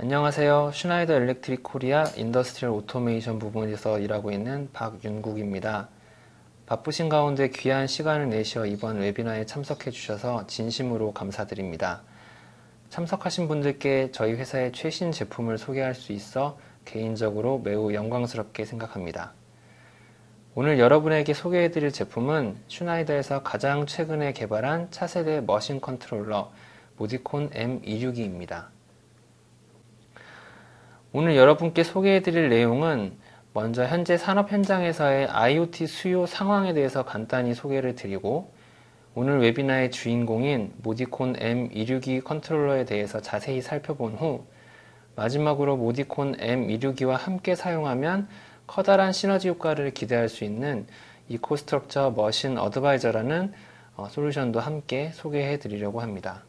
안녕하세요. 슈나이더 일렉트릭 코리아 인더스트리얼 오토메이션 부문에서 일하고 있는 박윤국입니다. 바쁘신 가운데 귀한 시간을 내셔 이번 웨비나에 참석해 주셔서 진심으로 감사드립니다. 참석하신 분들께 저희 회사의 최신 제품을 소개할 수 있어 개인적으로 매우 영광스럽게 생각합니다. 오늘 여러분에게 소개해드릴 제품은 슈나이더에서 가장 최근에 개발한 차세대 머신 컨트롤러 모디콘 M262입니다. 오늘 여러분께 소개해드릴 내용은 먼저 현재 산업 현장에서의 IoT 수요 상황에 대해서 간단히 소개를 드리고, 오늘 웨비나의 주인공인 모디콘 M262 컨트롤러에 대해서 자세히 살펴본 후, 마지막으로 모디콘 M262와 함께 사용하면 커다란 시너지 효과를 기대할 수 있는 이코스트럭처 머신 어드바이저라는 솔루션도 함께 소개해 드리려고 합니다.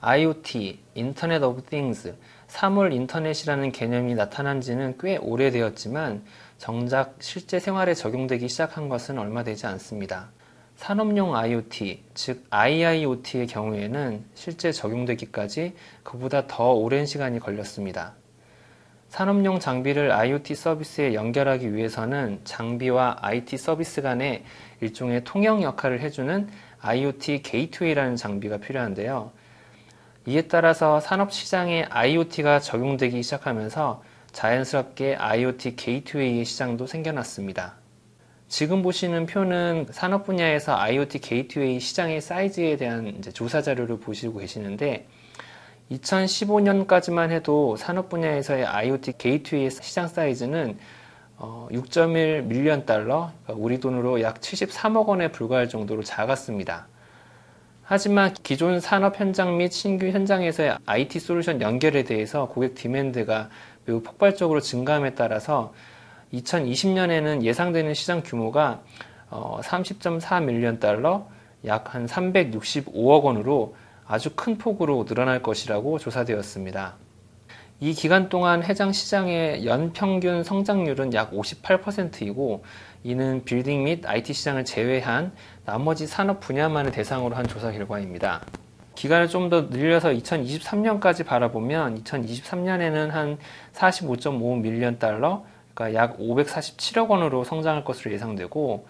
IoT, 인터넷 오브 띵스, 사물 인터넷이라는 개념이 나타난 지는 꽤 오래되었지만 정작 실제 생활에 적용되기 시작한 것은 얼마 되지 않습니다. 산업용 IoT, 즉 IIoT의 경우에는 실제 적용되기까지 그보다 더 오랜 시간이 걸렸습니다. 산업용 장비를 IoT 서비스에 연결하기 위해서는 장비와 IT 서비스 간의 일종의 통역 역할을 해주는 IoT 게이트웨이라는 장비가 필요한데요. 이에 따라서 산업시장에 IoT가 적용되기 시작하면서 자연스럽게 IoT 게이트웨이의 시장도 생겨났습니다. 지금 보시는 표는 산업 분야에서 IoT 게이트웨이 시장의 사이즈에 대한 조사 자료를 보시고 계시는데, 2015년까지만 해도 산업 분야에서의 IoT 게이트웨이 시장 사이즈는 6.1 밀리언 달러, 우리 돈으로 약 73억 원에 불과할 정도로 작았습니다. 하지만 기존 산업 현장 및 신규 현장에서의 IT 솔루션 연결에 대해서 고객 디맨드가 매우 폭발적으로 증가함에 따라서 2020년에는 예상되는 시장 규모가 30.4 밀리언 달러, 약 한 365억 원으로 아주 큰 폭으로 늘어날 것이라고 조사되었습니다. 이 기간 동안 해당 시장의 연평균 성장률은 약 58%이고, 이는 빌딩 및 IT 시장을 제외한 나머지 산업 분야만을 대상으로 한 조사 결과입니다. 기간을 좀 더 늘려서 2023년까지 바라보면 2023년에는 한 45.5 밀리언 달러, 그러니까 약 547억 원으로 성장할 것으로 예상되고,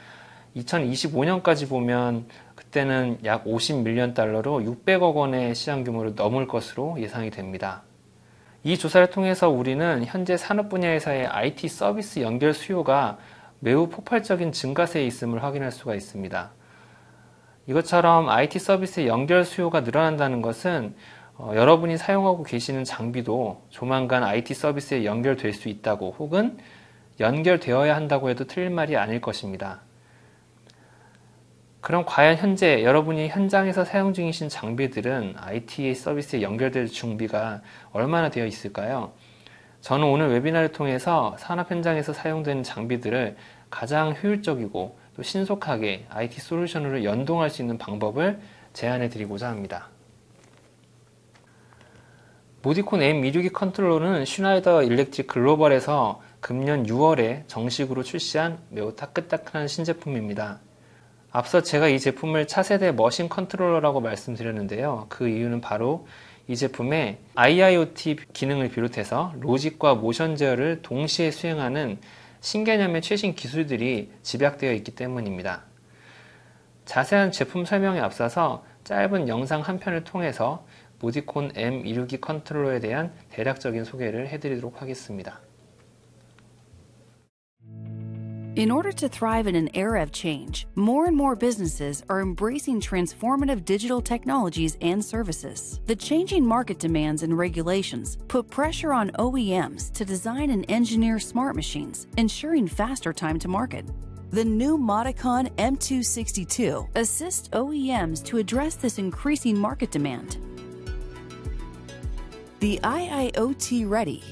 2025년까지 보면 그때는 약 50 밀리언 달러로 600억 원의 시장 규모를 넘을 것으로 예상이 됩니다. 이 조사를 통해서 우리는 현재 산업 분야에서의 IT 서비스 연결 수요가 매우 폭발적인 증가세에 있음을 확인할 수가 있습니다. 이것처럼 IT 서비스의 연결 수요가 늘어난다는 것은 여러분이 사용하고 계시는 장비도 조만간 IT 서비스에 연결될 수 있다고, 혹은 연결되어야 한다고 해도 틀린 말이 아닐 것입니다. 그럼 과연 현재 여러분이 현장에서 사용 중이신 장비들은 IT 서비스에 연결될 준비가 얼마나 되어 있을까요? 저는 오늘 웨비나를 통해서 산업 현장에서 사용되는 장비들을 가장 효율적이고 또 신속하게 IT 솔루션으로 연동할 수 있는 방법을 제안해 드리고자 합니다. 모디콘 M262 컨트롤러는 슈나이더 일렉트릭 글로벌에서 금년 6월에 정식으로 출시한 매우 따끈따끈한 신제품입니다. 앞서 제가 이 제품을 차세대 머신 컨트롤러라고 말씀드렸는데요. 그 이유는 바로 이 제품에 IIoT 기능을 비롯해서 로직과 모션 제어를 동시에 수행하는 신개념의 최신 기술들이 집약되어 있기 때문입니다. 자세한 제품 설명에 앞서서 짧은 영상 한 편을 통해서 모디콘 M262 컨트롤러에 대한 대략적인 소개를 해드리도록 하겠습니다. In order to thrive in an era of change, more and more businesses are embracing transformative digital technologies and services. The changing market demands and regulations put pressure on OEMs to design and engineer smart machines, ensuring faster time to market. The new Modicon M262 assists OEMs to address this increasing market demand. The IIoT-ready,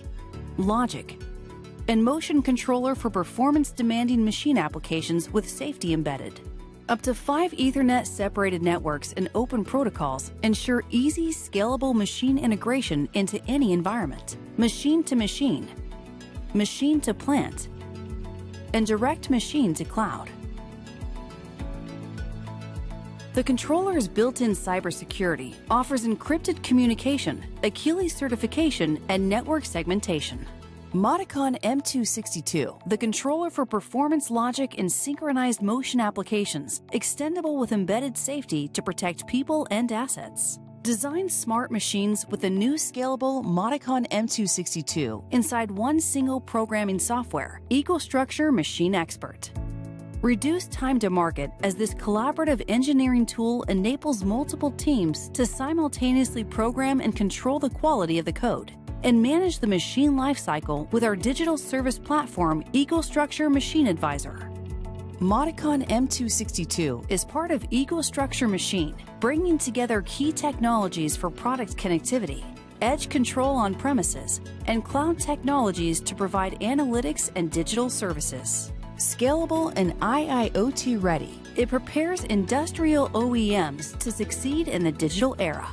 logic, and motion controller for performance-demanding machine applications with safety embedded. Up to 5 Ethernet-separated networks and open protocols ensure easy, scalable machine integration into any environment. Machine to machine, machine to plant, and direct machine to cloud. The controller's built-in cybersecurity offers encrypted communication, Achilles certification, and network segmentation. Modicon M262, the controller for performance logic and synchronized motion applications, extendable with embedded safety to protect people and assets. Design smart machines with the new scalable Modicon M262 inside one single programming software, EcoStruxure Machine Expert. Reduce time to market as this collaborative engineering tool enables multiple teams to simultaneously program and control the quality of the code and manage the machine lifecycle with our digital service platform, EcoStruxure Machine Advisor. Modicon M262 is part of EcoStruxure Machine, bringing together key technologies for product connectivity, edge control on premises, and cloud technologies to provide analytics and digital services. Scalable and IIoT ready, it prepares industrial OEMs to succeed in the digital era.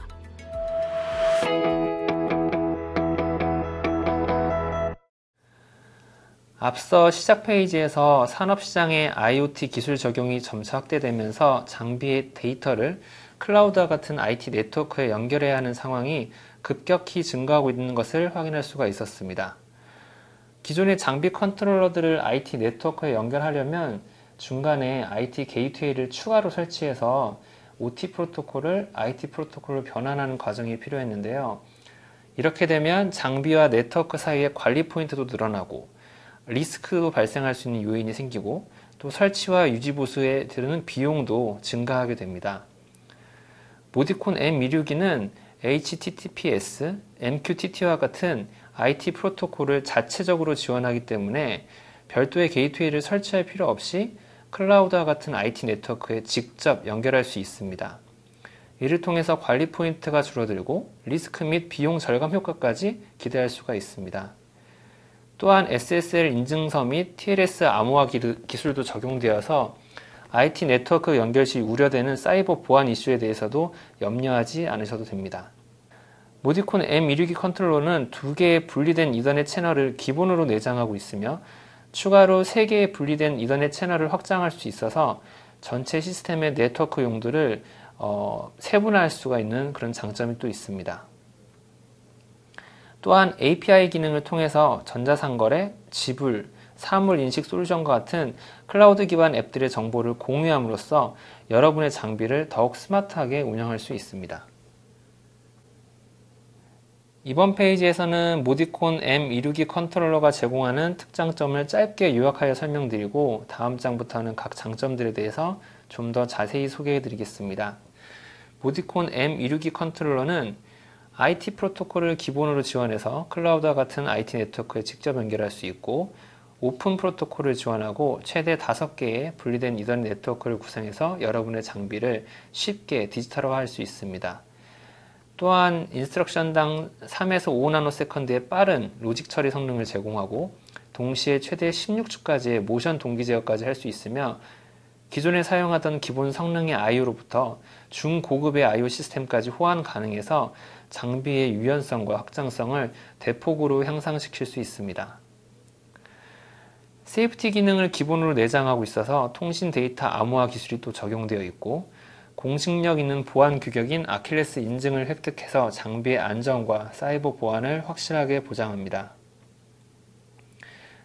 앞서 시작 페이지에서 산업시장의 IoT 기술 적용이 점차 확대되면서 장비의 데이터를 클라우드와 같은 IT 네트워크에 연결해야 하는 상황이 급격히 증가하고 있는 것을 확인할 수가 있었습니다. 기존의 장비 컨트롤러들을 IT 네트워크에 연결하려면 중간에 IT 게이트웨이를 추가로 설치해서 OT 프로토콜을 IT 프로토콜로 변환하는 과정이 필요했는데요. 이렇게 되면 장비와 네트워크 사이의 관리 포인트도 늘어나고 리스크도 발생할 수 있는 요인이 생기고 또 설치와 유지 보수에 드는 비용도 증가하게 됩니다. 모디콘 M262는 HTTPS, MQTT와 같은 IT 프로토콜을 자체적으로 지원하기 때문에 별도의 게이트웨이를 설치할 필요 없이 클라우드와 같은 IT 네트워크에 직접 연결할 수 있습니다. 이를 통해서 관리 포인트가 줄어들고 리스크 및 비용 절감 효과까지 기대할 수가 있습니다. 또한 SSL 인증서 및 TLS 암호화 기술도 적용되어서 IT 네트워크 연결 시 우려되는 사이버 보안 이슈에 대해서도 염려하지 않으셔도 됩니다. 모디콘 M262 컨트롤러는 2개의 분리된 이더넷 채널을 기본으로 내장하고 있으며 추가로 3개의 분리된 이더넷 채널을 확장할 수 있어서 전체 시스템의 네트워크 용도를 세분화할 수가 있는 그런 장점이 또 있습니다. 또한 API 기능을 통해서 전자상거래, 지불, 사물인식 솔루션과 같은 클라우드 기반 앱들의 정보를 공유함으로써 여러분의 장비를 더욱 스마트하게 운영할 수 있습니다. 이번 페이지에서는 모디콘 M262 컨트롤러가 제공하는 특장점을 짧게 요약하여 설명드리고 다음 장부터는 각 장점들에 대해서 좀 더 자세히 소개해 드리겠습니다. 모디콘 M262 컨트롤러는 IT 프로토콜을 기본으로 지원해서 클라우드와 같은 IT 네트워크에 직접 연결할 수 있고 오픈 프로토콜을 지원하고 최대 5개의 분리된 이더넷 네트워크를 구성해서 여러분의 장비를 쉽게 디지털화할 수 있습니다. 또한 인스트럭션당 3에서 5나노세컨드의 빠른 로직 처리 성능을 제공하고 동시에 최대 16주까지의 모션 동기 제어까지 할 수 있으며 기존에 사용하던 기본 성능의 IO로부터 중고급의 IO 시스템까지 호환 가능해서 장비의 유연성과 확장성을 대폭으로 향상시킬 수 있습니다. 세이프티 기능을 기본으로 내장하고 있어서 통신 데이터 암호화 기술이 또 적용되어 있고 공식력 있는 보안 규격인 아킬레스 인증을 획득해서 장비의 안전과 사이버 보안을 확실하게 보장합니다.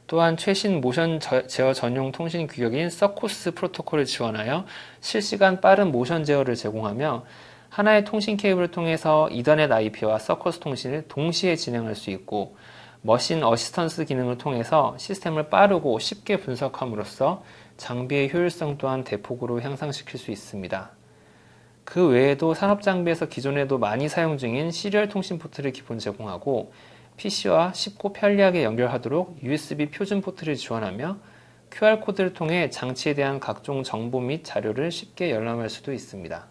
또한 최신 모션 제어 전용 통신 규격인 서코스 프로토콜을 지원하여 실시간 빠른 모션 제어를 제공하며 하나의 통신 케이블을 통해서 이더넷 IP와 서커스 통신을 동시에 진행할 수 있고 머신 어시스턴스 기능을 통해서 시스템을 빠르고 쉽게 분석함으로써 장비의 효율성 또한 대폭으로 향상시킬 수 있습니다. 그 외에도 산업장비에서 기존에도 많이 사용 중인 시리얼 통신 포트를 기본 제공하고 PC와 쉽고 편리하게 연결하도록 USB 표준 포트를 지원하며 QR코드를 통해 장치에 대한 각종 정보 및 자료를 쉽게 열람할 수도 있습니다.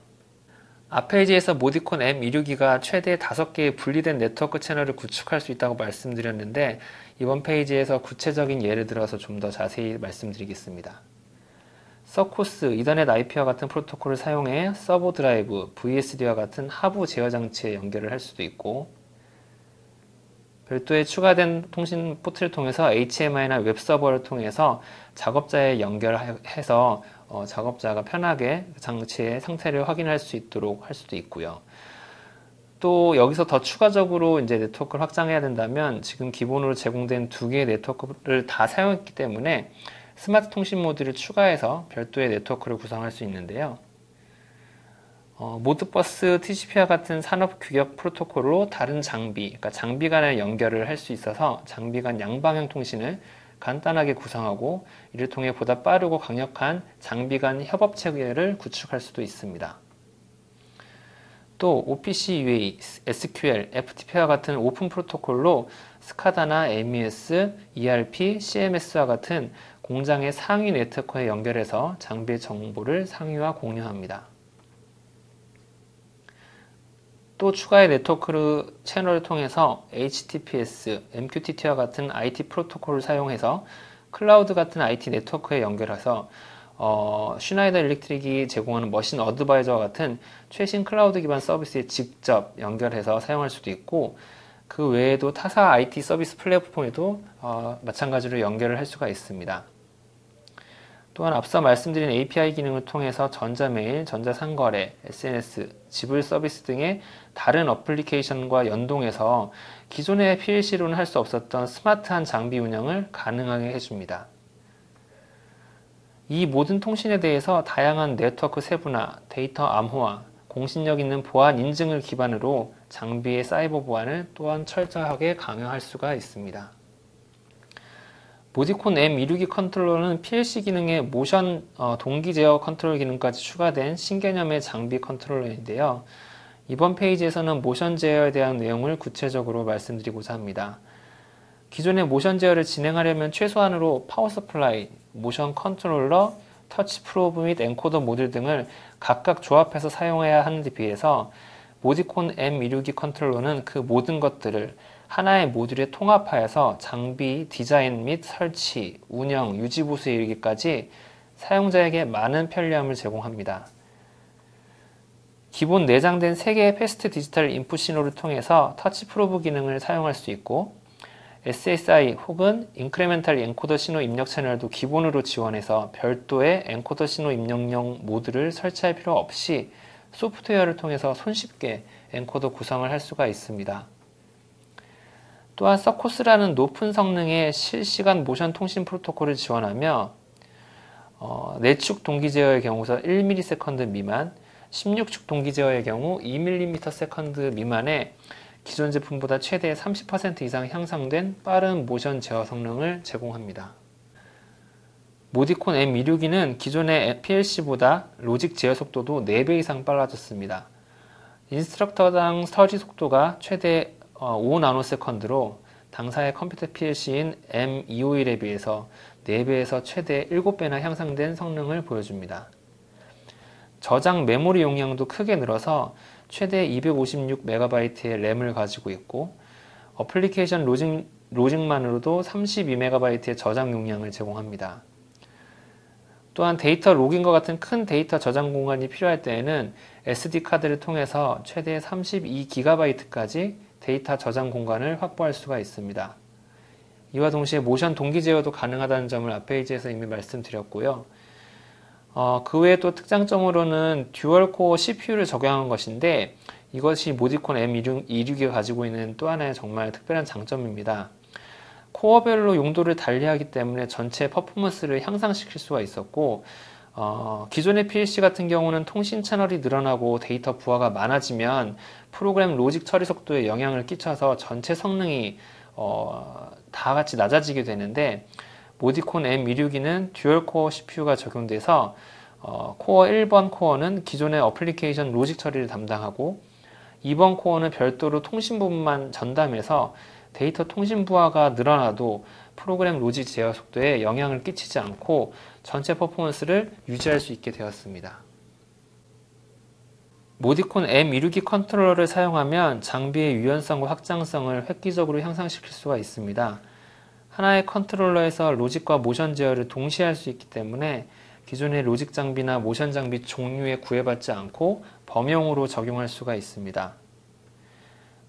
앞 페이지에서 모디콘 M262가 최대 5개의 분리된 네트워크 채널을 구축할 수 있다고 말씀드렸는데 이번 페이지에서 구체적인 예를 들어서 좀 더 자세히 말씀드리겠습니다. 서코스, 이더넷 IP와 같은 프로토콜을 사용해 서버 드라이브, VSD와 같은 하부 제어 장치에 연결을 할 수도 있고 별도의 추가된 통신 포트를 통해서 HMI나 웹서버를 통해서 작업자에 연결해서 작업자가 편하게 장치의 상태를 확인할 수 있도록 할 수도 있고요. 또 여기서 더 추가적으로 이제 네트워크를 확장해야 된다면 지금 기본으로 제공된 두 개의 네트워크를 다 사용했기 때문에 스마트 통신 모드를 추가해서 별도의 네트워크를 구성할 수 있는데요. 모드버스 TCP와 같은 산업 규격 프로토콜로 다른 장비, 그러니까 장비 간의 연결을 할 수 있어서 장비 간 양방향 통신을 간단하게 구성하고 이를 통해 보다 빠르고 강력한 장비 간 협업 체계를 구축할 수도 있습니다. 또 OPC UA, SQL, FTP와 같은 오픈 프로토콜로 스카다나 MES, ERP, CMS와 같은 공장의 상위 네트워크에 연결해서 장비의 정보를 상위와 공유합니다. 또 추가의 네트워크 채널을 통해서 HTTPS, MQTT와 같은 IT 프로토콜을 사용해서 클라우드 같은 IT 네트워크에 연결해서 슈나이더 일렉트릭이 제공하는 머신 어드바이저와 같은 최신 클라우드 기반 서비스에 직접 연결해서 사용할 수도 있고, 그 외에도 타사 IT 서비스 플랫폼에도 마찬가지로 연결을 할 수가 있습니다. 또한 앞서 말씀드린 API 기능을 통해서 전자메일, 전자상거래, SNS, 지불 서비스 등의 다른 어플리케이션과 연동해서 기존의 PLC로는 할 수 없었던 스마트한 장비 운영을 가능하게 해줍니다. 이 모든 통신에 대해서 다양한 네트워크 세분화, 데이터 암호화, 공신력 있는 보안 인증을 기반으로 장비의 사이버 보안을 또한 철저하게 강화할 수가 있습니다. 모디콘 M262 컨트롤러는 PLC 기능에 모션 동기 제어 컨트롤 기능까지 추가된 신개념의 장비 컨트롤러인데요. 이번 페이지에서는 모션 제어에 대한 내용을 구체적으로 말씀드리고자 합니다. 기존의 모션 제어를 진행하려면 최소한으로 파워 서플라이, 모션 컨트롤러, 터치 프로브 및 엔코더 모듈 등을 각각 조합해서 사용해야 하는 데 비해서 모디콘 M262 컨트롤러는 그 모든 것들을 하나의 모듈에 통합하여서 장비, 디자인 및 설치, 운영, 유지보수에 이르기까지 사용자에게 많은 편리함을 제공합니다. 기본 내장된 3개의 패스트 디지털 인풋 신호를 통해서 터치 프로브 기능을 사용할 수 있고, SSI 혹은 인크레멘탈 엔코더 신호 입력 채널도 기본으로 지원해서 별도의 엔코더 신호 입력용 모드를 설치할 필요 없이 소프트웨어를 통해서 손쉽게 엔코더 구성을 할 수가 있습니다. 또한 서코스라는 높은 성능의 실시간 모션 통신 프로토콜을 지원하며 내축 동기 제어의 경우서 1ms 미만, 16축 동기 제어의 경우 2ms 미만의 기존 제품보다 최대 30% 이상 향상된 빠른 모션 제어 성능을 제공합니다. 모디콘 M262는 기존의 PLC보다 로직 제어 속도도 4배 이상 빨라졌습니다. 인스트럭터당 처리 속도가 최대 5나노세컨드로 당사의 컴퓨터 PLC인 M251에 비해서 4배에서 최대 7배나 향상된 성능을 보여줍니다. 저장 메모리 용량도 크게 늘어서 최대 256MB의 램을 가지고 있고, 어플리케이션 로직만으로도 32MB의 저장 용량을 제공합니다. 또한 데이터 로깅과 같은 큰 데이터 저장 공간이 필요할 때에는 SD카드를 통해서 최대 32GB까지 데이터 저장 공간을 확보할 수가 있습니다. 이와 동시에 모션 동기 제어도 가능하다는 점을 앞 페이지에서 이미 말씀드렸고요. 그 외에 또 특장점으로는 듀얼 코어 CPU를 적용한 것인데, 이것이 모디콘 M262가 가지고 있는 또 하나의 정말 특별한 장점입니다. 코어별로 용도를 달리하기 때문에 전체 퍼포먼스를 향상시킬 수가 있었고, 기존의 PC 같은 경우는 통신 채널이 늘어나고 데이터 부하가 많아지면 프로그램 로직 처리 속도에 영향을 끼쳐서 전체 성능이 다 같이 낮아지게 되는데, 모디콘 M262는 듀얼 코어 CPU가 적용돼서 코어 1번 코어는 기존의 어플리케이션 로직 처리를 담당하고, 2번 코어는 별도로 통신 부분만 전담해서 데이터 통신 부하가 늘어나도 프로그램 로직 제어 속도에 영향을 끼치지 않고 전체 퍼포먼스를 유지할 수 있게 되었습니다. 모디콘 M262 컨트롤러를 사용하면 장비의 유연성과 확장성을 획기적으로 향상시킬 수가 있습니다. 하나의 컨트롤러에서 로직과 모션 제어를 동시에 할 수 있기 때문에 기존의 로직 장비나 모션 장비 종류에 구애받지 않고 범용으로 적용할 수가 있습니다.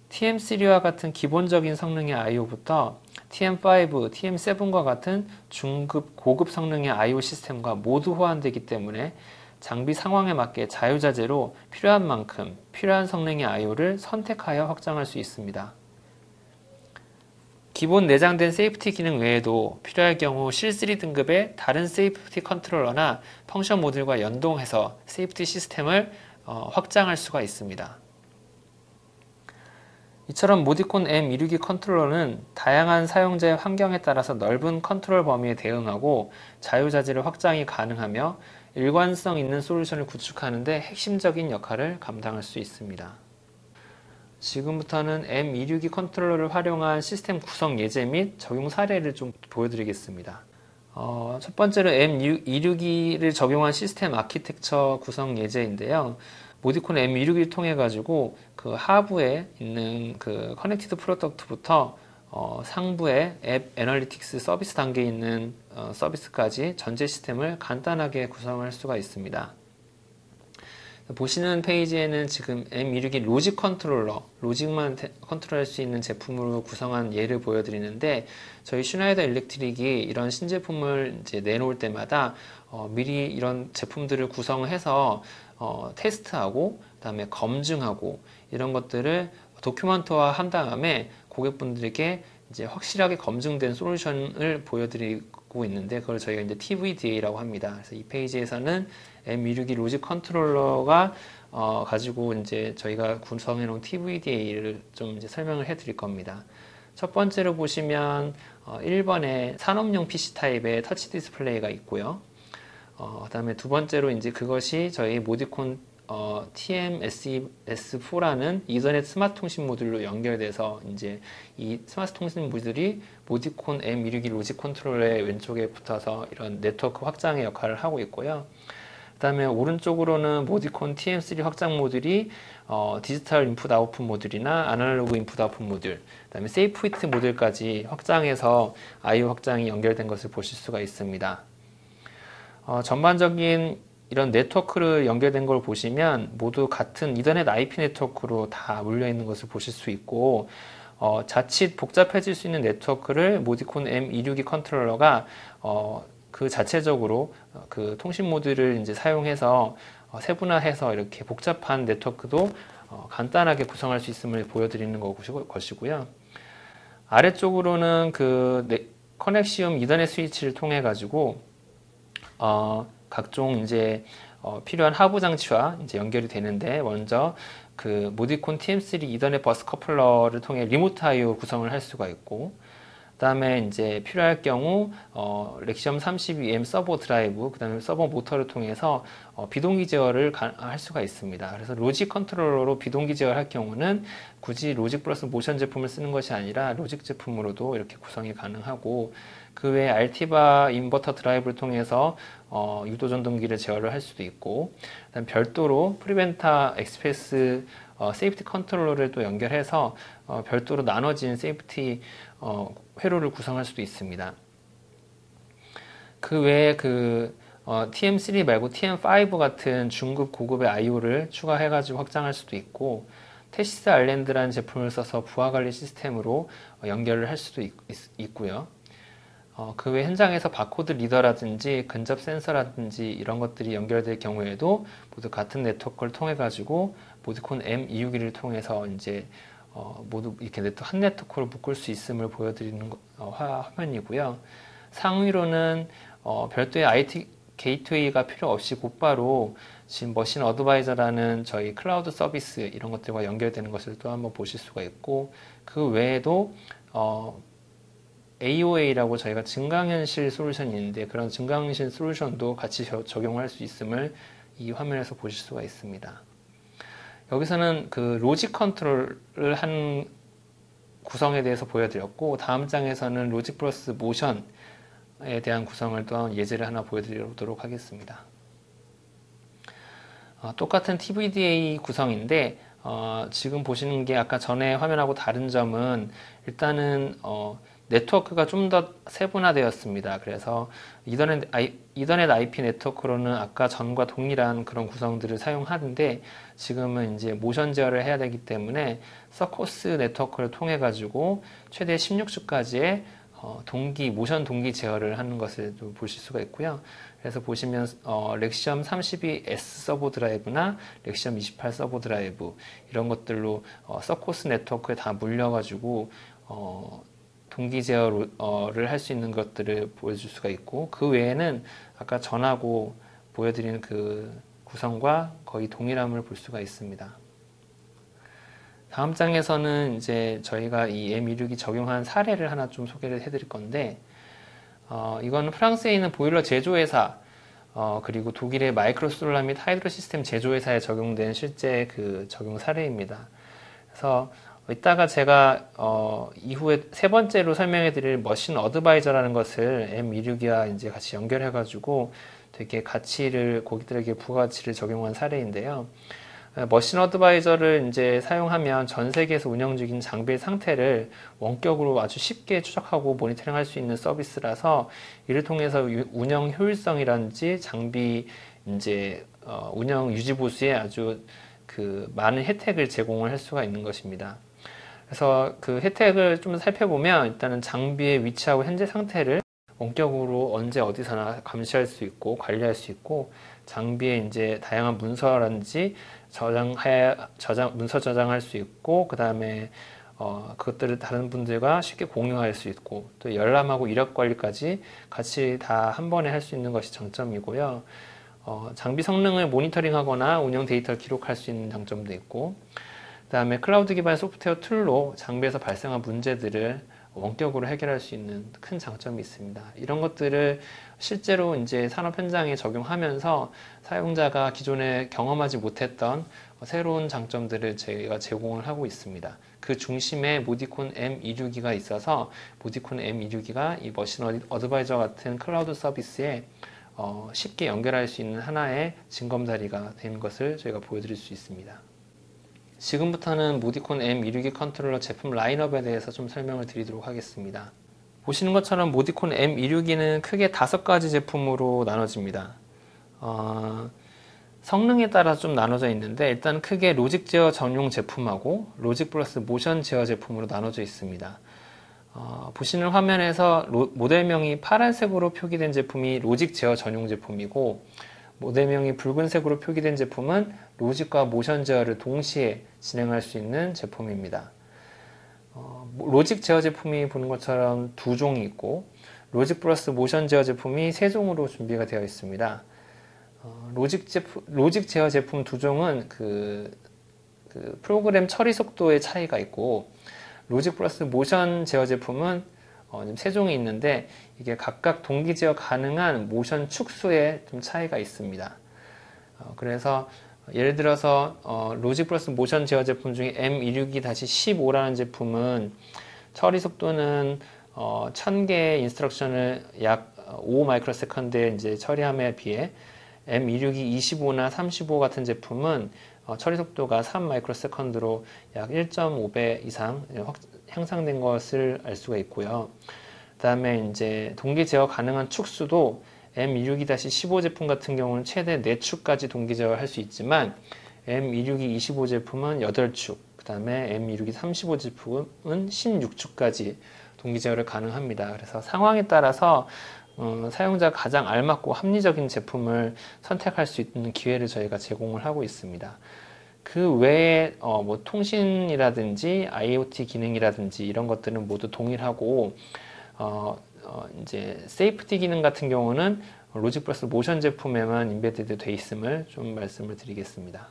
TM3와 같은 기본적인 성능의 I/O부터 TM5, TM7과 같은 중급, 고급 성능의 I/O 시스템과 모두 호환되기 때문에 장비 상황에 맞게 자유자재로 필요한 만큼 필요한 성능의 I/O를 선택하여 확장할 수 있습니다. 기본 내장된 세이프티 기능 외에도 필요할 경우 C3 등급의 다른 세이프티 컨트롤러나 펑션 모듈과 연동해서 세이프티 시스템을 확장할 수가 있습니다. 이처럼 모디콘 M262 컨트롤러는 다양한 사용자의 환경에 따라서 넓은 컨트롤 범위에 대응하고 자유자재로 확장이 가능하며 일관성 있는 솔루션을 구축하는 데 핵심적인 역할을 감당할 수 있습니다. 지금부터는 M262 컨트롤러를 활용한 시스템 구성 예제 및 적용 사례를 좀 보여드리겠습니다. 첫 번째로 M262를 적용한 시스템 아키텍처 구성 예제인데요. 모디콘 M261을 통해 가지고 그 하부에 있는 그 커넥티드 프로덕트부터 상부에 앱 애널리틱스 서비스 단계에 있는 서비스까지 전체 시스템을 간단하게 구성할 수가 있습니다. 보시는 페이지에는 지금 M261 로직 컨트롤러, 로직만 컨트롤할 수 있는 제품으로 구성한 예를 보여드리는데, 저희 슈나이더 일렉트릭이 이런 신제품을 이제 내놓을 때마다 미리 이런 제품들을 구성해서 테스트하고 그다음에 검증하고 이런 것들을 도큐먼트화 한 다음에 고객분들에게 이제 확실하게 검증된 솔루션을 보여드리고 있는데, 그걸 저희가 이제 TVDA라고 합니다. 그래서 이 페이지에서는 M262 로직 컨트롤러가 가지고 이제 저희가 구성해 놓은 TVDA를 좀 이제 설명을 해 드릴 겁니다. 첫 번째로 보시면 1번에 산업용 PC 타입의 터치 디스플레이가 있고요. 그 다음에 두 번째로 이제 그것이 저희 모디콘 TM-SE-S4라는 이더넷 스마트 통신 모듈로 연결돼서 이제 이 스마트 통신 모듈이 모디콘 M262 로직 컨트롤러의 왼쪽에 붙어서 이런 네트워크 확장의 역할을 하고 있고요. 그 다음에 오른쪽으로는 모디콘 TM3 확장 모듈이 디지털 인풋 아웃풋 모듈이나 아날로그 인풋 아웃풋 모듈, 그 다음에 세이프 히트 모듈까지 확장해서 I/O 확장이 연결된 것을 보실 수가 있습니다. 전반적인 이런 네트워크를 연결된 걸 보시면 모두 같은 이더넷 IP 네트워크로 다 물려 있는 것을 보실 수 있고, 자칫 복잡해질 수 있는 네트워크를 모디콘 M262 컨트롤러가 그 자체적으로 그 통신 모듈을 이제 사용해서 세분화해서 이렇게 복잡한 네트워크도 간단하게 구성할 수 있음을 보여드리는 것이고요. 아래쪽으로는 그 커넥시움 이더넷 스위치를 통해 가지고 각종 이제 필요한 하부 장치와 이제 연결이 되는데, 먼저 그 모디콘 TM3 이더넷 버스 커플러를 통해 리모트 I/O 구성을 할 수가 있고, 그 다음에 이제 필요할 경우 렉시엄 32M 서버 드라이브, 그 다음에 서버 모터를 통해서 비동기 제어를 할 수가 있습니다. 그래서 로직 컨트롤러로 비동기 제어를 할 경우는 굳이 로직 플러스 모션 제품을 쓰는 것이 아니라 로직 제품으로도 이렇게 구성이 가능하고, 그 외에 알티바 인버터 드라이브를 통해서 유도 전동기를 제어를 할 수도 있고, 그다음 별도로 프리벤타 엑스프레스 세이프티 컨트롤러를 또 연결해서 별도로 나눠진 세이프티 회로를 구성할 수도 있습니다. 그 외에 그 TM3 말고 TM5 같은 중급 고급의 I/O를 추가해가지고 확장할 수도 있고, 테시스 아일랜드라는 제품을 써서 부하 관리 시스템으로 연결을 할 수도 있고요. 그 외 현장에서 바코드 리더라든지 근접 센서라든지 이런 것들이 연결될 경우에도 모두 같은 네트워크를 통해 가지고 모디콘 M261을 통해서 이제 모두 이렇게 한 네트워크로 묶을 수 있음을 보여드리는 화면이고요. 상위로는 별도의 IT 게이트웨이가 필요 없이 곧바로 지금 머신 어드바이저라는 저희 클라우드 서비스 이런 것들과 연결되는 것을 또 한번 보실 수가 있고, 그 외에도 AOA라고 저희가 증강현실 솔루션이 있는데, 그런 증강현실 솔루션도 같이 적용할 수 있음을 이 화면에서 보실 수가 있습니다. 여기서는 그 로직 컨트롤을 한 구성에 대해서 보여드렸고, 다음 장에서는 로직 플러스 모션에 대한 구성을 또 예제를 하나 보여드리도록 하겠습니다. 똑같은 TVDA 구성인데 지금 보시는 게 아까 전에 화면하고 다른 점은, 일단은 네트워크가 좀 더 세분화되었습니다. 그래서 이더넷 IP 네트워크로는 아까 전과 동일한 그런 구성들을 사용하는데 지금은 이제 모션 제어를 해야 되기 때문에 서코스 네트워크를 통해 가지고 최대 16주까지의 모션 동기 제어를 하는 것을 좀 보실 수가 있고요. 그래서 보시면 렉시엄 32S 서버 드라이브나 렉시엄 28 서버 드라이브 이런 것들로 서코스 네트워크에 다 물려가지고 동기 제어를 할 수 있는 것들을 보여줄 수가 있고, 그 외에는 아까 전하고 보여드리는 그 구성과 거의 동일함을 볼 수가 있습니다. 다음 장에서는 이제 저희가 이 M262 적용한 사례를 하나 좀 소개를 해드릴 건데, 이건 프랑스에 있는 보일러 제조회사, 그리고 독일의 마이크로솔라 및 하이드로 시스템 제조회사에 적용된 실제 그 적용 사례입니다. 그래서 이따가 제가 이후에 세 번째로 설명해 드릴 머신 어드바이저라는 것을 M262와 이제 같이 연결해 가지고 되게 고객들에게 부가가치를 적용한 사례인데요. 머신 어드바이저를 이제 사용하면 전 세계에서 운영 중인 장비의 상태를 원격으로 아주 쉽게 추적하고 모니터링 할 수 있는 서비스라서 이를 통해서 운영 효율성이라든지 장비 이제 운영 유지 보수에 아주 그 많은 혜택을 제공을 할 수가 있는 것입니다. 그래서 그 혜택을 좀 살펴보면 일단은 장비의 위치하고 현재 상태를 원격으로 언제 어디서나 감시할 수 있고 관리할 수 있고, 장비에 이제 다양한 문서라든지 문서 저장할 수 있고, 그 다음에 그것들을 다른 분들과 쉽게 공유할 수 있고, 또 열람하고 이력 관리까지 같이 다 한 번에 할 수 있는 것이 장점이고요. 장비 성능을 모니터링하거나 운영 데이터를 기록할 수 있는 장점도 있고, 그 다음에 클라우드 기반 소프트웨어 툴로 장비에서 발생한 문제들을 원격으로 해결할 수 있는 큰 장점이 있습니다. 이런 것들을 실제로 이제 산업 현장에 적용하면서 사용자가 기존에 경험하지 못했던 새로운 장점들을 저희가 제공을 하고 있습니다. 그 중심에 모디콘 M262가 있어서 모디콘 M262가 이 머신 어드바이저 같은 클라우드 서비스에 쉽게 연결할 수 있는 하나의 징검다리가 되는 것을 저희가 보여드릴 수 있습니다. 지금부터는 모디콘 M262 컨트롤러 제품 라인업에 대해서 좀 설명을 드리도록 하겠습니다. 보시는 것처럼 모디콘 M262는 크게 5가지 제품으로 나눠집니다. 성능에 따라 좀 나눠져 있는데, 일단 크게 로직 제어 전용 제품하고 로직 플러스 모션 제어 제품으로 나눠져 있습니다. 보시는 화면에서 모델명이 파란색으로 표기된 제품이 로직 제어 전용 제품이고, 모델명이 붉은색으로 표기된 제품은 로직과 모션 제어를 동시에 진행할 수 있는 제품입니다. 로직 제어 제품이 보는 것처럼 2종이 있고, 로직 플러스 모션 제어 제품이 3종으로 준비가 되어 있습니다. 로직 제어 제품 2종은 그 프로그램 처리 속도의 차이가 있고, 로직 플러스 모션 제어 제품은 3종이 있는데, 이게 각각 동기 제어 가능한 모션 축수에 좀 차이가 있습니다. 그래서 예를 들어서 로직 플러스 모션 제어 제품 중에 M262-15라는 제품은 처리 속도는 1000개의 인스트럭션을 약 5 마이크로세컨드에 이제 처리함에 비해 M262-25나 35 같은 제품은 처리 속도가 3 마이크로세컨드로 약 1.5배 이상 향상된 것을 알 수가 있고요. 그 다음에 이제 동기 제어 가능한 축수도 M262-15 제품 같은 경우는 최대 4축까지 동기 제어를 할 수 있지만 M262-25 제품은 8축, 그 다음에 M262-35 제품은 16축까지 동기 제어를 가능합니다. 그래서 상황에 따라서 사용자가 가장 알맞고 합리적인 제품을 선택할 수 있는 기회를 저희가 제공을 하고 있습니다. 그 외에 뭐 통신이라든지 IoT 기능이라든지 이런 것들은 모두 동일하고, 이제 세이프티 기능 같은 경우는 로직 플러스 모션 제품에만 인베디드 되어 있음을 좀 말씀을 드리겠습니다.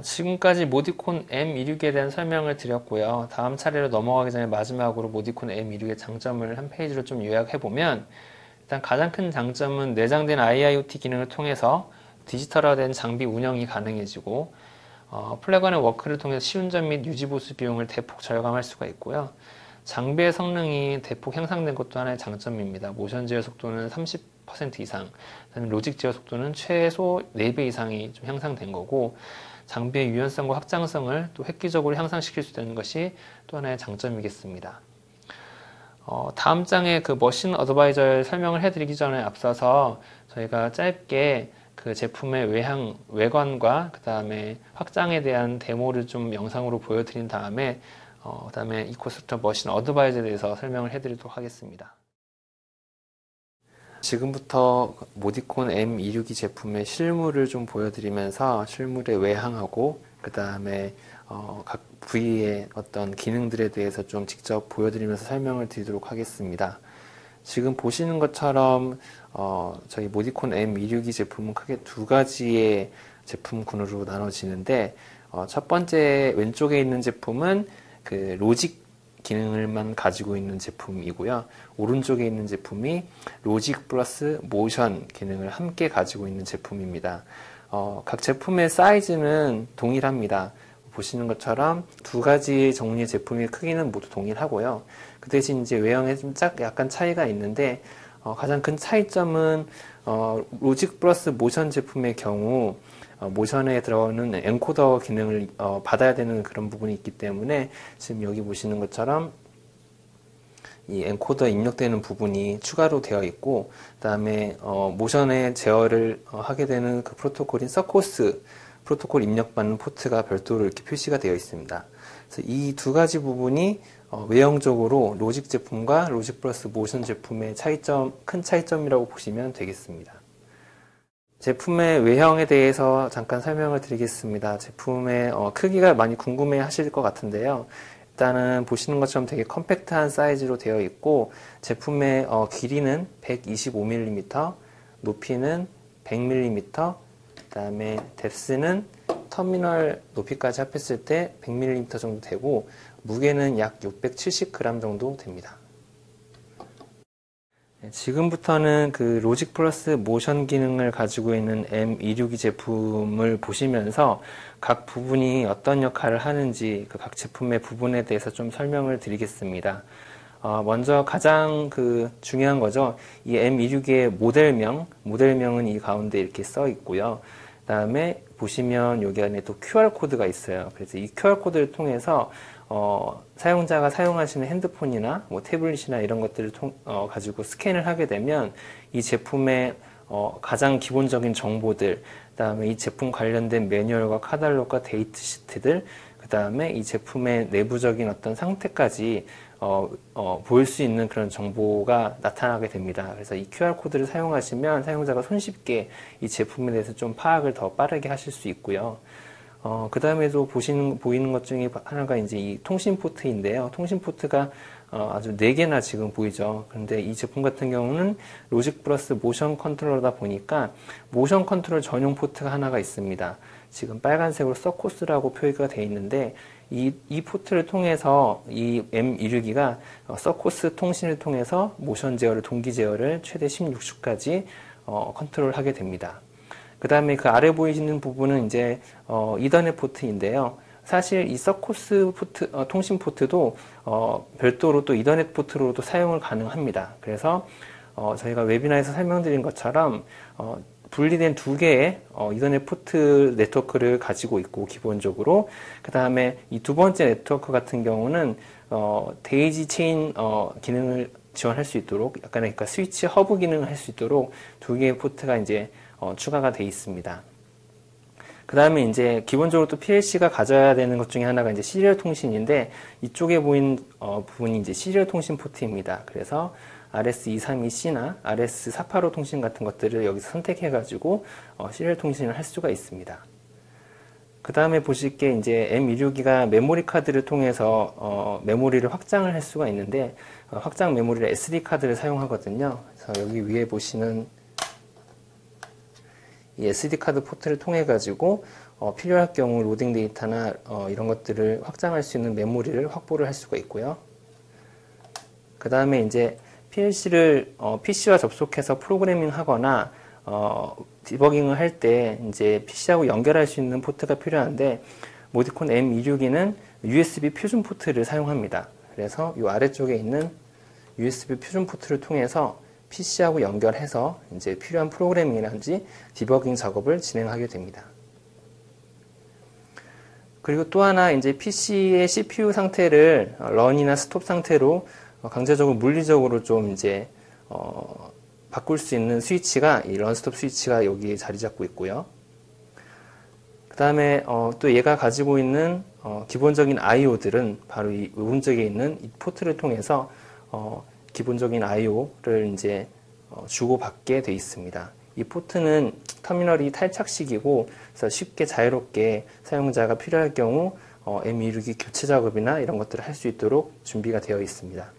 지금까지 모디콘 M262에 대한 설명을 드렸고요. 다음 차례로 넘어가기 전에 마지막으로 모디콘 M262의 장점을 한 페이지로 좀 요약해보면, 일단 가장 큰 장점은 내장된 IIoT 기능을 통해서 디지털화된 장비 운영이 가능해지고, 플래그 앤 워크를 통해서 시운전 및 유지보수 비용을 대폭 절감할 수가 있고요. 장비의 성능이 대폭 향상된 것도 하나의 장점입니다. 모션 제어 속도는 30% 이상, 그다음에 로직 제어 속도는 최소 4배 이상이 좀 향상된 거고, 장비의 유연성과 확장성을 또 획기적으로 향상시킬 수 있는 것이 또 하나의 장점이겠습니다. 다음 장에 그 머신 어드바이저를 설명을 해드리기 전에 앞서서 저희가 짧게 그 제품의 외관과 그 다음에 확장에 대한 데모를 좀 영상으로 보여드린 다음에 그 다음에 이코스프터 머신 어드바이저에 대해서 설명을 해드리도록 하겠습니다. 지금부터 모디콘 M262 제품의 실물을 좀 보여드리면서 실물의 외항하고 그 다음에 각 부위의 어떤 기능들에 대해서 좀 직접 보여드리면서 설명을 드리도록 하겠습니다. 지금 보시는 것처럼 저희 모디콘 M262 제품은 크게 두 가지의 제품군으로 나눠지는데 첫 번째 왼쪽에 있는 제품은 그 로직 기능을만 가지고 있는 제품이고요. 오른쪽에 있는 제품이 로직 플러스 모션 기능을 함께 가지고 있는 제품입니다. 각 제품의 사이즈는 동일합니다. 보시는 것처럼 두 가지 종류의 제품의 크기는 모두 동일하고요. 그 대신 이제 외형에 좀 약간 차이가 있는데 가장 큰 차이점은 로직 플러스 모션 제품의 경우 모션에 들어오는 엔코더 기능을 받아야 되는 그런 부분이 있기 때문에 지금 여기 보시는 것처럼 이 엔코더 입력되는 부분이 추가로 되어 있고, 그 다음에 모션에 제어를 하게 되는 그 프로토콜인 서코스 프로토콜 입력받는 포트가 별도로 이렇게 표시가 되어 있습니다. 그래서 이 두 가지 부분이 외형적으로 로직 제품과 로직 플러스 모션 제품의 큰 차이점이라고 보시면 되겠습니다. 제품의 외형에 대해서 잠깐 설명을 드리겠습니다. 제품의 크기가 많이 궁금해 하실 것 같은데요. 일단은 보시는 것처럼 되게 컴팩트한 사이즈로 되어 있고, 제품의 길이는 125mm, 높이는 100mm, 그 다음에 뎁스는 터미널 높이까지 합했을 때 100mm 정도 되고, 무게는 약 670g 정도 됩니다. 지금부터는 그 로직 플러스 모션 기능을 가지고 있는 M262 제품을 보시면서 각 부분이 어떤 역할을 하는지 그 각 제품의 부분에 대해서 좀 설명을 드리겠습니다. 먼저 가장 그 중요한 거죠. 이 M262의 모델명은 이 가운데 이렇게 써 있고요. 그 다음에 보시면 여기 안에 또 QR코드가 있어요. 그래서 이 QR코드를 통해서 사용자가 사용하시는 핸드폰이나 뭐 태블릿이나 이런 것들을 가지고 스캔을 하게 되면 이 제품의 가장 기본적인 정보들, 그 다음에 이 제품 관련된 매뉴얼과 카탈로그와 데이트 시트들, 그 다음에 이 제품의 내부적인 어떤 상태까지 보일 수 있는 그런 정보가 나타나게 됩니다. 그래서 이 QR코드를 사용하시면 사용자가 손쉽게 이 제품에 대해서 좀 파악을 더 빠르게 하실 수 있고요. 그 다음에도 보이는 것 중에 하나가 이제 이 통신 포트인데요. 통신 포트가 아주 4개나 지금 보이죠. 그런데 이 제품 같은 경우는 로직 플러스 모션 컨트롤러다 보니까 모션 컨트롤 전용 포트가 하나가 있습니다. 지금 빨간색으로 서코스라고 표기가 되어 있는데 이 포트를 통해서 이 M262가 서코스 통신을 통해서 모션 제어를, 동기 제어를 최대 16주까지 컨트롤하게 됩니다. 그 다음에 그 아래 보이시는 부분은 이제 이더넷 포트인데요. 사실 이 서코스 포트, 통신 포트도 별도로 또 이더넷 포트로도 사용을 가능합니다. 그래서 저희가 웨비나에서 설명드린 것처럼 분리된 두 개의 이더넷 포트 네트워크를 가지고 있고, 기본적으로 그 다음에 이 두 번째 네트워크 같은 경우는 데이지 체인 기능을 지원할 수 있도록, 약간의 그러니까 스위치 허브 기능을 할 수 있도록 두 개의 포트가 이제 추가가 되어 있습니다. 그 다음에 이제 기본적으로 또 PLC가 가져야 되는 것 중에 하나가 이제 시리얼 통신인데, 이쪽에 보인 부분이 이제 시리얼 통신 포트입니다. 그래서 RS232C나 RS485 통신 같은 것들을 여기서 선택해가지고 시리얼 통신을 할 수가 있습니다. 그 다음에 보실 게 이제 M262가 메모리 카드를 통해서 메모리를 확장을 할 수가 있는데, 확장 메모리를 SD 카드를 사용하거든요. 그래서 여기 위에 보시는 이 SD 카드 포트를 통해 가지고 필요할 경우 로딩 데이터나 이런 것들을 확장할 수 있는 메모리를 확보를 할 수가 있고요. 그 다음에 이제 PLC를 PC와 접속해서 프로그래밍 하거나 디버깅을 할 때 이제 PC하고 연결할 수 있는 포트가 필요한데, 모디콘 M262는 USB 퓨전 포트를 사용합니다. 그래서 이 아래쪽에 있는 USB 퓨전 포트를 통해서 PC하고 연결해서 이제 필요한 프로그래밍이라든지 디버깅 작업을 진행하게 됩니다. 그리고 또 하나 이제 PC의 CPU 상태를 런이나 스톱 상태로 강제적으로 물리적으로 좀 이제 바꿀 수 있는 스위치가 이 런 스톱 스위치가 여기에 자리 잡고 있고요. 그 다음에 또 얘가 가지고 있는 기본적인 IO들은 바로 이 오른쪽에 있는 이 포트를 통해서 기본적인 IO를 이제 주고받게 돼 있습니다. 이 포트는 터미널이 탈착식이고 그래서 쉽게 자유롭게 사용자가 필요할 경우 M262 교체 작업이나 이런 것들을 할 수 있도록 준비가 되어 있습니다.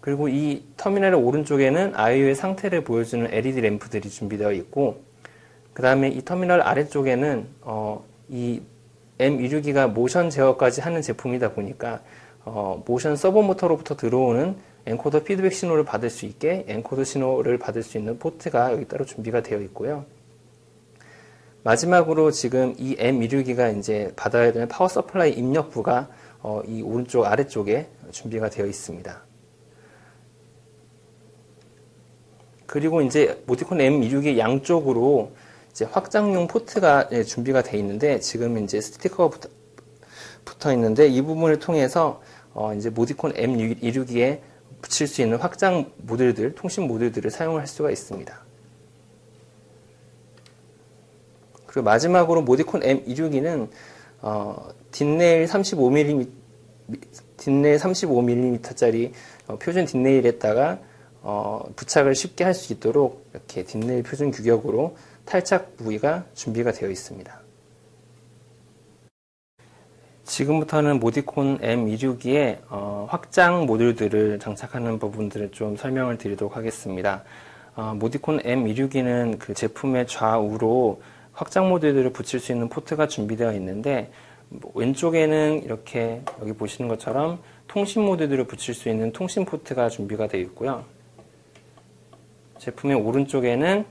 그리고 이 터미널의 오른쪽에는 IO의 상태를 보여주는 LED 램프들이 준비되어 있고 그 다음에 이 터미널 아래쪽에는 이 M262가 모션 제어까지 하는 제품이다 보니까 모션 서버 모터로부터 들어오는 엔코더 피드백 신호를 받을 수 있게 엔코더 신호를 받을 수 있는 포트가 여기 따로 준비가 되어 있고요. 마지막으로 지금 이 M262가 이제 받아야 되는 파워 서플라이 입력부가 이 오른쪽 아래쪽에 준비가 되어 있습니다. 그리고 이제 모디콘 M262 양쪽으로 이제 확장용 포트가 준비가 되어 있는데 지금 이제 스티커가 붙어 있는데 이 부분을 통해서 이제 모디콘 M262에 붙일 수 있는 확장 모듈들, 통신 모듈들을 사용할 수가 있습니다. 그리고 마지막으로 모디콘 M262는 뒷레일 35mm짜리 표준 뒷레일에다가 부착을 쉽게 할 수 있도록 이렇게 뒷레일 표준 규격으로 탈착 부위가 준비가 되어 있습니다. 지금부터는 모디콘 M262의 확장 모듈들을 장착하는 부분들을 좀 설명을 드리도록 하겠습니다. 모디콘 M262는 그 제품의 좌우로 확장 모듈들을 붙일 수 있는 포트가 준비되어 있는데 왼쪽에는 이렇게 여기 보시는 것처럼 통신 모듈들을 붙일 수 있는 통신 포트가 준비가 되어 있고요. 제품의 오른쪽에는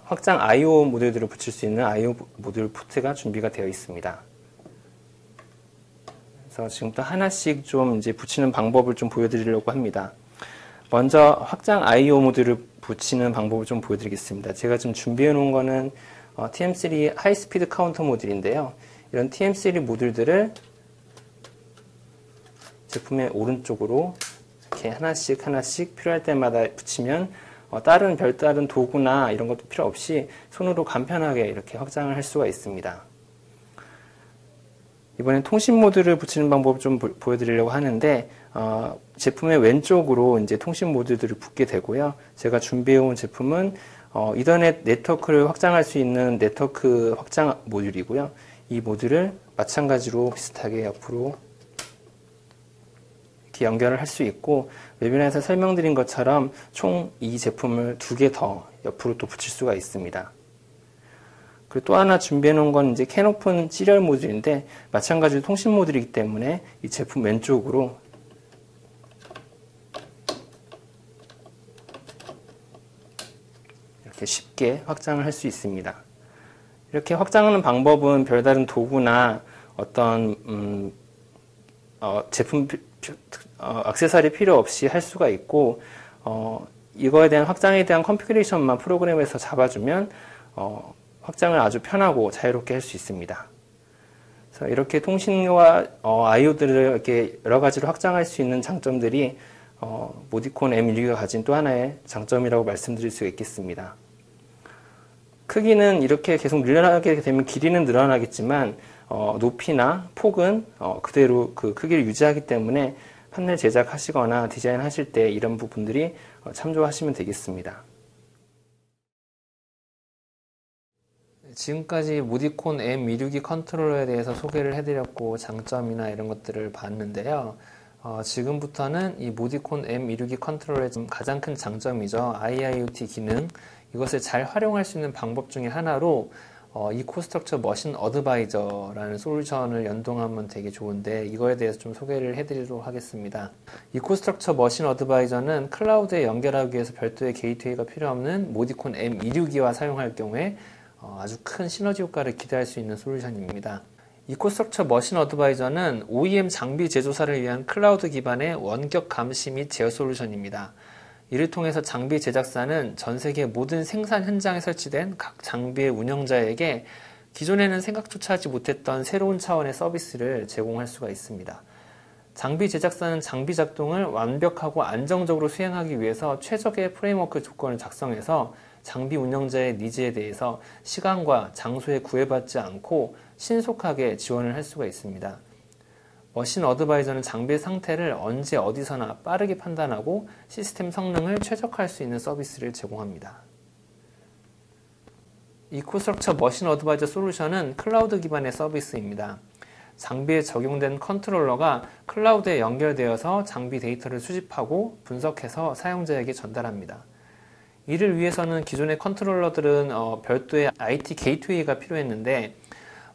확장 I/O 모듈들을 붙일 수 있는 I/O 모듈 포트가 준비가 되어 있습니다. 그래서 지금부터 하나씩 좀 이제 붙이는 방법을 좀 보여드리려고 합니다. 먼저 확장 I/O 모듈을 붙이는 방법을 좀 보여드리겠습니다. 제가 지금 준비해 놓은 거는 TM3 하이스피드 카운터 모듈인데요. 이런 TM3 모듈들을 제품의 오른쪽으로 이렇게 하나씩 필요할 때마다 붙이면 별다른 도구나 이런 것도 필요 없이 손으로 간편하게 이렇게 확장을 할 수가 있습니다. 이번엔 통신 모듈을 붙이는 방법을 좀 보여드리려고 하는데 제품의 왼쪽으로 이제 통신 모듈들을 붙게 되고요. 제가 준비해온 제품은 이더넷 네트워크를 확장할 수 있는 네트워크 확장 모듈이고요. 이 모듈을 마찬가지로 비슷하게 옆으로 이렇게 연결을 할 수 있고 웨비나에서 설명드린 것처럼 총 이 제품을 2개 더 옆으로 또 붙일 수가 있습니다. 그리고 또 하나 준비해 놓은 건 이제 캔오픈 시리얼 모듈인데 마찬가지로 통신 모듈이기 때문에 이 제품 왼쪽으로 이렇게 쉽게 확장을 할 수 있습니다. 이렇게 확장하는 방법은 별다른 도구나 어떤 제품 액세서리 필요 없이 할 수가 있고 이거에 대한 확장에 대한 컨피그레이션만 프로그램에서 잡아주면 확장을 아주 편하고 자유롭게 할 수 있습니다. 그래서 이렇게 통신과 IO들을 이렇게 여러 가지로 확장할 수 있는 장점들이 모디콘 M262가 가진 또 하나의 장점이라고 말씀드릴 수 있겠습니다. 크기는 이렇게 계속 늘어나게 되면 길이는 늘어나겠지만 높이나 폭은 그대로 그 크기를 유지하기 때문에 판넬 제작하시거나 디자인 하실 때 이런 부분들이 참조하시면 되겠습니다. 지금까지 모디콘 M262 컨트롤러에 대해서 소개를 해드렸고 장점이나 이런 것들을 봤는데요. 지금부터는 이 모디콘 M262 컨트롤러의 가장 큰 장점이죠. IIoT 기능, 이것을 잘 활용할 수 있는 방법 중에 하나로 이코스트럭처 머신 어드바이저라는 솔루션을 연동하면 되게 좋은데 이거에 대해서 좀 소개를 해드리도록 하겠습니다. 이코스트럭처 머신 어드바이저는 클라우드에 연결하기 위해서 별도의 게이트웨이가 필요 없는 모디콘 M262와 사용할 경우에 아주 큰 시너지 효과를 기대할 수 있는 솔루션입니다. 이코스트럭처 머신 어드바이저는 OEM 장비 제조사를 위한 클라우드 기반의 원격 감시 및 제어 솔루션입니다. 이를 통해서 장비 제작사는 전 세계 모든 생산 현장에 설치된 각 장비의 운영자에게 기존에는 생각조차 하지 못했던 새로운 차원의 서비스를 제공할 수가 있습니다. 장비 제작사는 장비 작동을 완벽하고 안정적으로 수행하기 위해서 최적의 프레임워크 조건을 작성해서 장비 운영자의 니즈에 대해서 시간과 장소에 구애받지 않고 신속하게 지원을 할 수가 있습니다. 머신 어드바이저는 장비의 상태를 언제 어디서나 빠르게 판단하고 시스템 성능을 최적화할 수 있는 서비스를 제공합니다. 이코스트럭처 머신 어드바이저 솔루션은 클라우드 기반의 서비스입니다. 장비에 적용된 컨트롤러가 클라우드에 연결되어서 장비 데이터를 수집하고 분석해서 사용자에게 전달합니다. 이를 위해서는 기존의 컨트롤러들은 별도의 IT 게이트웨이가 필요했는데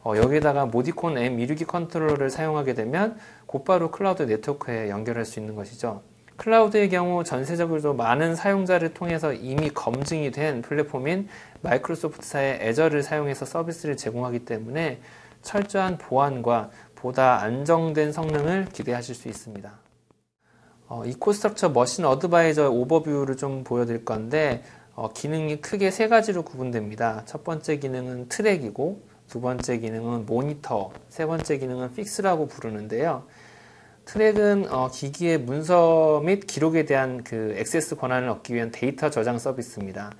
여기에다가 모디콘 M262 컨트롤러를 사용하게 되면 곧바로 클라우드 네트워크에 연결할 수 있는 것이죠. 클라우드의 경우 전세적으로 많은 사용자를 통해서 이미 검증이 된 플랫폼인 마이크로소프트사의 애저를 사용해서 서비스를 제공하기 때문에 철저한 보안과 보다 안정된 성능을 기대하실 수 있습니다. 이코스트럭처 머신 어드바이저 오버뷰를 좀 보여드릴 건데 기능이 크게 세 가지로 구분됩니다. 첫 번째 기능은 트랙이고, 두 번째 기능은 모니터, 세 번째 기능은 픽스라고 부르는데요. 트랙은 기기의 문서 및 기록에 대한 그 액세스 권한을 얻기 위한 데이터 저장 서비스입니다.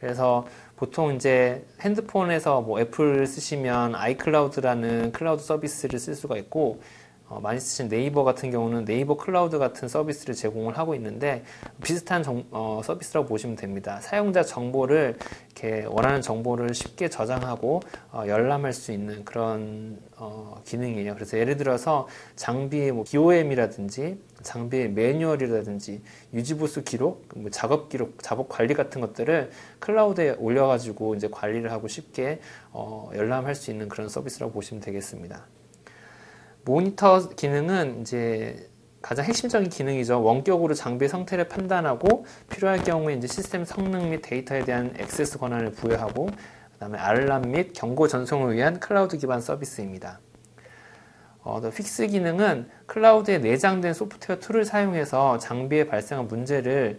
그래서 보통 이제 핸드폰에서 뭐 애플 쓰시면 아이클라우드라는 클라우드 서비스를 쓸 수가 있고, 많이 쓰신 네이버 같은 경우는 네이버 클라우드 같은 서비스를 제공을 하고 있는데 비슷한 서비스라고 보시면 됩니다. 사용자 정보를 이렇게 원하는 정보를 쉽게 저장하고 열람할 수 있는 그런 기능이에요. 그래서 예를 들어서 장비의 뭐 BOM이라든지 장비의 매뉴얼이라든지 유지보수 기록, 뭐 작업 기록, 작업 관리 같은 것들을 클라우드에 올려가지고 이제 관리를 하고 쉽게 열람할 수 있는 그런 서비스라고 보시면 되겠습니다. 모니터 기능은 이제 가장 핵심적인 기능이죠. 원격으로 장비의 상태를 판단하고 필요할 경우에 이제 시스템 성능 및 데이터에 대한 액세스 권한을 부여하고, 그다음에 알람 및 경고 전송을 위한 클라우드 기반 서비스입니다. 또 픽스 기능은 클라우드에 내장된 소프트웨어 툴을 사용해서 장비에 발생한 문제를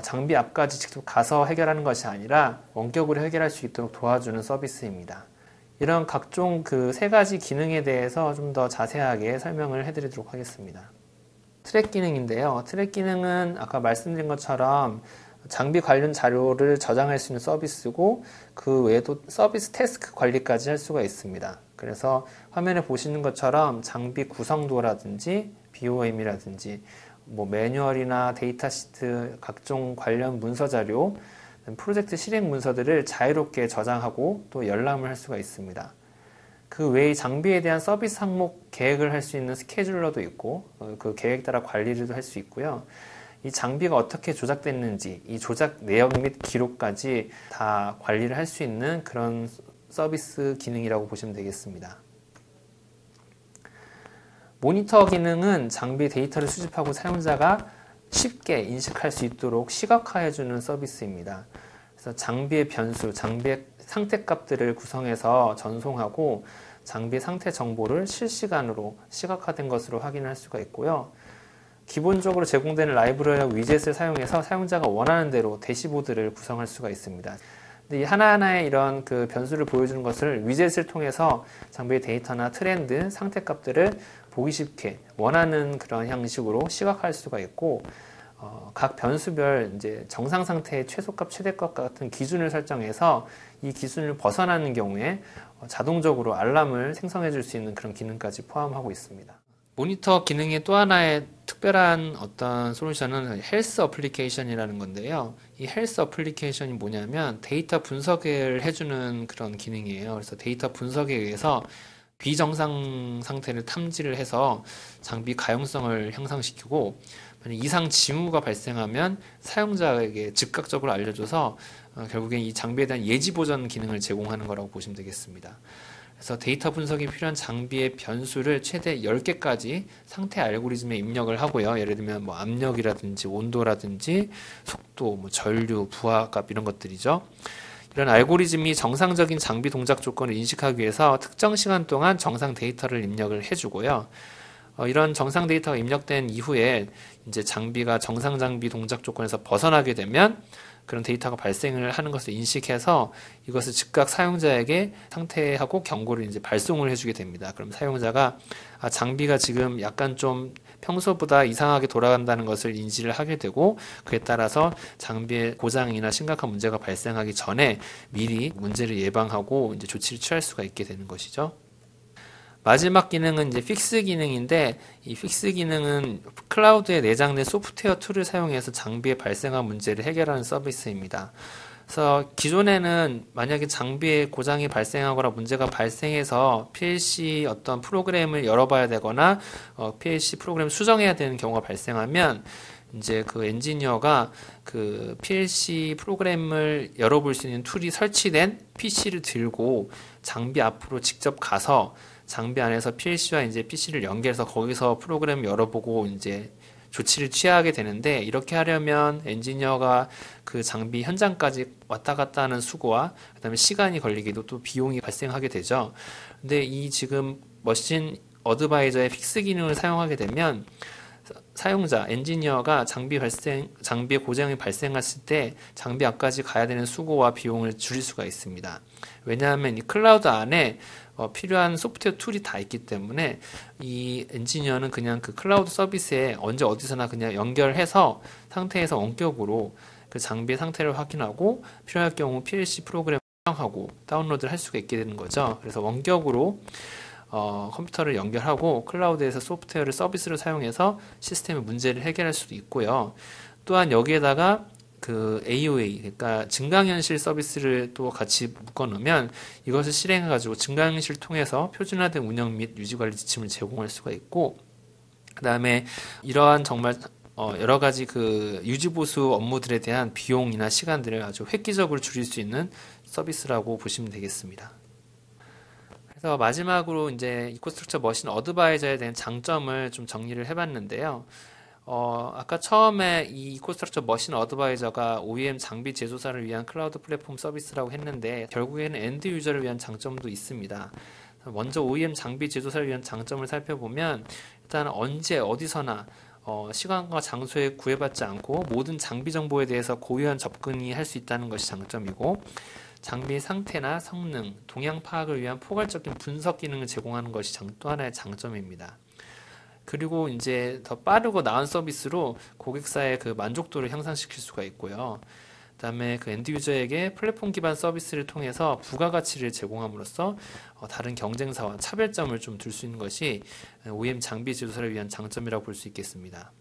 장비 앞까지 직접 가서 해결하는 것이 아니라 원격으로 해결할 수 있도록 도와주는 서비스입니다. 이런 각종 그 세 가지 기능에 대해서 좀 더 자세하게 설명을 해드리도록 하겠습니다. 트랙 기능인데요. 트랙 기능은 아까 말씀드린 것처럼 장비 관련 자료를 저장할 수 있는 서비스고, 그 외에도 서비스 태스크 관리까지 할 수가 있습니다. 그래서 화면에 보시는 것처럼 장비 구성도라든지 BOM이라든지 뭐 매뉴얼이나 데이터 시트, 각종 관련 문서 자료, 프로젝트 실행 문서들을 자유롭게 저장하고 또 열람을 할 수가 있습니다. 그 외에 장비에 대한 서비스 항목 계획을 할 수 있는 스케줄러도 있고, 그 계획 따라 관리를 할 수 있고요. 이 장비가 어떻게 조작됐는지, 이 조작 내역 및 기록까지 다 관리를 할 수 있는 그런 서비스 기능이라고 보시면 되겠습니다. 모니터 기능은 장비 데이터를 수집하고 사용자가 쉽게 인식할 수 있도록 시각화해주는 서비스입니다. 그래서 장비의 변수, 장비의 상태값들을 구성해서 전송하고 장비의 상태 정보를 실시간으로 시각화된 것으로 확인할 수가 있고요. 기본적으로 제공되는 라이브러리와 위젯을 사용해서 사용자가 원하는 대로 대시보드를 구성할 수가 있습니다. 근데 이 하나하나의 이런 그 변수를 보여주는 것을 위젯을 통해서 장비의 데이터나 트렌드, 상태값들을 보기 쉽게 원하는 그런 형식으로 시각화할 수가 있고, 각 변수별 이제 정상 상태의 최소값, 최대값 같은 기준을 설정해서 이 기준을 벗어나는 경우에 자동적으로 알람을 생성해 줄 수 있는 그런 기능까지 포함하고 있습니다. 모니터 기능의 또 하나의 특별한 어떤 솔루션은 헬스 어플리케이션이라는 건데요. 이 헬스 어플리케이션이 뭐냐면 데이터 분석을 해주는 그런 기능이에요. 그래서 데이터 분석에 의해서 비정상 상태를 탐지를 해서 장비 가용성을 향상시키고, 이상 징후가 발생하면 사용자에게 즉각적으로 알려줘서 결국엔 이 장비에 대한 예지 보전 기능을 제공하는 거라고 보시면 되겠습니다. 그래서 데이터 분석이 필요한 장비의 변수를 최대 10개까지 상태 알고리즘에 입력을 하고요. 예를 들면 뭐 압력이라든지 온도라든지 속도, 뭐 전류, 부하값 이런 것들이죠. 이런 알고리즘이 정상적인 장비 동작 조건을 인식하기 위해서 특정 시간 동안 정상 데이터를 입력을 해주고요. 이런 정상 데이터가 입력된 이후에 이제 장비가 정상 장비 동작 조건에서 벗어나게 되면 그런 데이터가 발생을 하는 것을 인식해서 이것을 즉각 사용자에게 상태하고 경고를 이제 발송을 해주게 됩니다. 그럼 사용자가 장비가 지금 약간 좀 평소보다 이상하게 돌아간다는 것을 인지를 하게 되고, 그에 따라서 장비의 고장이나 심각한 문제가 발생하기 전에 미리 문제를 예방하고 이제 조치를 취할 수가 있게 되는 것이죠. 마지막 기능은 이제 픽스 기능인데, 이 픽스 기능은 클라우드에 내장된 소프트웨어 툴을 사용해서 장비에 발생한 문제를 해결하는 서비스입니다. 그래서 기존에는 만약에 장비에 고장이 발생하거나 문제가 발생해서 PLC 어떤 프로그램을 열어봐야 되거나 PLC 프로그램 수정해야 되는 경우가 발생하면 이제 그 엔지니어가 그 PLC 프로그램을 열어볼 수 있는 툴이 설치된 PC를 들고 장비 앞으로 직접 가서 장비 안에서 PLC와 이제 PC를 연결해서 거기서 프로그램 열어보고 이제 조치를 취하게 되는데, 이렇게 하려면 엔지니어가 그 장비 현장까지 왔다 갔다 하는 수고와 그다음에 시간이 걸리기도 또 비용이 발생하게 되죠. 근데 이 지금 머신 어드바이저의 픽스 기능을 사용하게 되면 사용자, 엔지니어가 장비의 고장이 발생했을 때 장비 앞까지 가야 되는 수고와 비용을 줄일 수가 있습니다. 왜냐하면 이 클라우드 안에 필요한 소프트웨어 툴이 다 있기 때문에 이 엔지니어는 그냥 그 클라우드 서비스에 언제 어디서나 그냥 연결해서 상태에서 원격으로 그 장비의 상태를 확인하고 필요할 경우 PLC 프로그램을 사용하고 다운로드를 할 수가 있게 되는 거죠. 그래서 원격으로 컴퓨터를 연결하고 클라우드에서 소프트웨어를 서비스를 사용해서 시스템의 문제를 해결할 수도 있고요. 또한 여기에다가 그 AOA, 그러니까 증강현실 서비스를 또 같이 묶어 놓으면 이것을 실행해 가지고 증강현실을 통해서 표준화된 운영 및 유지관리 지침을 제공할 수가 있고, 그 다음에 이러한 정말 여러 가지 그 유지보수 업무들에 대한 비용이나 시간들을 아주 획기적으로 줄일 수 있는 서비스라고 보시면 되겠습니다. 그래서 마지막으로 이제 이코스트럭처 머신 어드바이저에 대한 장점을 좀 정리를 해봤는데요. 아까 처음에 이 이코스트럭처 머신 어드바이저가 OEM 장비 제조사를 위한 클라우드 플랫폼 서비스라고 했는데, 결국에는 엔드 유저를 위한 장점도 있습니다. 먼저 OEM 장비 제조사를 위한 장점을 살펴보면, 일단 언제 어디서나 시간과 장소에 구애받지 않고 모든 장비 정보에 대해서 고유한 접근이 할 수 있다는 것이 장점이고, 장비의 상태나 성능, 동향 파악을 위한 포괄적인 분석 기능을 제공하는 것이 또 하나의 장점입니다. 그리고 이제 더 빠르고 나은 서비스로 고객사의 그 만족도를 향상시킬 수가 있고요. 그다음에 그 엔드 유저에게 플랫폼 기반 서비스를 통해서 부가가치를 제공함으로써 다른 경쟁사와 차별점을 좀 둘 수 있는 것이 OEM 장비 제조사를 위한 장점이라고 볼 수 있겠습니다.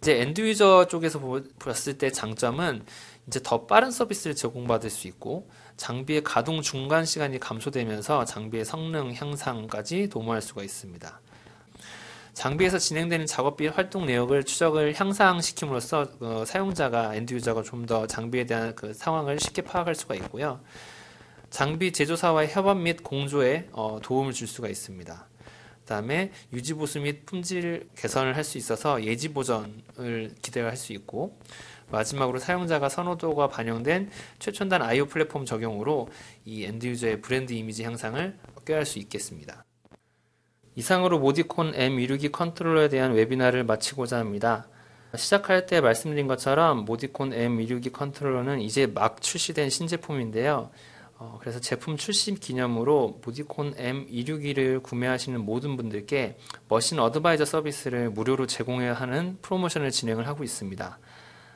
이제 엔드 유저 쪽에서 봤을 때 장점은 이제 더 빠른 서비스를 제공받을 수 있고, 장비의 가동 중간 시간이 감소되면서 장비의 성능 향상까지 도모할 수가 있습니다. 장비에서 진행되는 작업 및 활동 내역을 추적을 향상시킴으로써 사용자가, 엔드 유저가 좀 더 장비에 대한 그 상황을 쉽게 파악할 수가 있고요. 장비 제조사와의 협업 및 공조에 도움을 줄 수가 있습니다. 그 다음에 유지보수 및 품질 개선을 할 수 있어서 예지 보전을 기대할 수 있고, 마지막으로 사용자가 선호도가 반영된 최첨단 IO 플랫폼 적용으로 이 엔드 유저의 브랜드 이미지 향상을 꾀할 수 있겠습니다. 이상으로 모디콘 M262 컨트롤러에 대한 웨비나를 마치고자 합니다. 시작할 때 말씀드린 것처럼 모디콘 M262 컨트롤러는 이제 막 출시된 신제품인데요. 그래서 제품 출시 기념으로 모디콘 M262를 구매하시는 모든 분들께 머신 어드바이저 서비스를 무료로 제공해야 하는 프로모션을 진행을 하고 있습니다.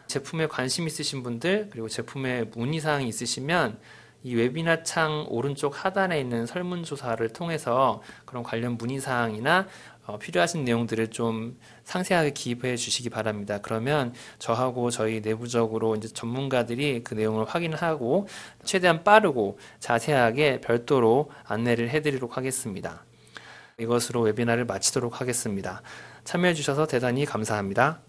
제품에 관심 있으신 분들, 그리고 제품에 문의사항이 있으시면 이 웨비나 창 오른쪽 하단에 있는 설문조사를 통해서 그런 관련 문의사항이나 필요하신 내용들을 좀 상세하게 기입해 주시기 바랍니다. 그러면 저하고 저희 내부적으로 이제 전문가들이 그 내용을 확인하고 최대한 빠르고 자세하게 별도로 안내를 해드리도록 하겠습니다. 이것으로 웨비나를 마치도록 하겠습니다. 참여해 주셔서 대단히 감사합니다.